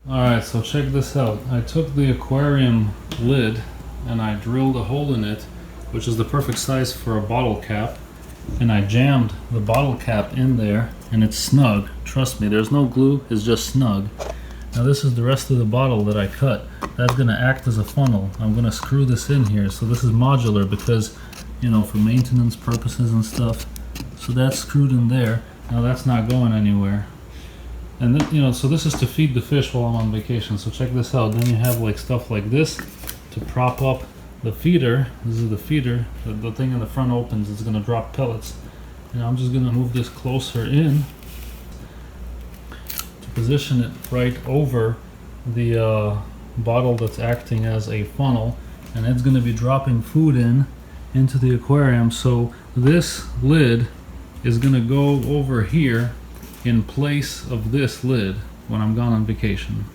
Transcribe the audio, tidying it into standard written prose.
Alright, so check this out. I took the aquarium lid and I drilled a hole in it, which is the perfect size for a bottle cap, and I jammed the bottle cap in there and it's snug. Trust me, there's no glue, it's just snug. Now this is the rest of the bottle that I cut. That's going to act as a funnel. I'm going to screw this in here. So this is modular because, you know, for maintenance purposes and stuff. So that's screwed in there. Now that's not going anywhere. And then, you know, so this is to feed the fish while I'm on vacation. So check this out. Then you have like stuff like this to prop up the feeder. This is the feeder. The thing in the front opens. It's going to drop pellets. And I'm just going to move this closer in to position it right over the bottle that's acting as a funnel. And it's going to be dropping food into the aquarium. So this lid is going to go over here in place of this lid when I'm gone on vacation.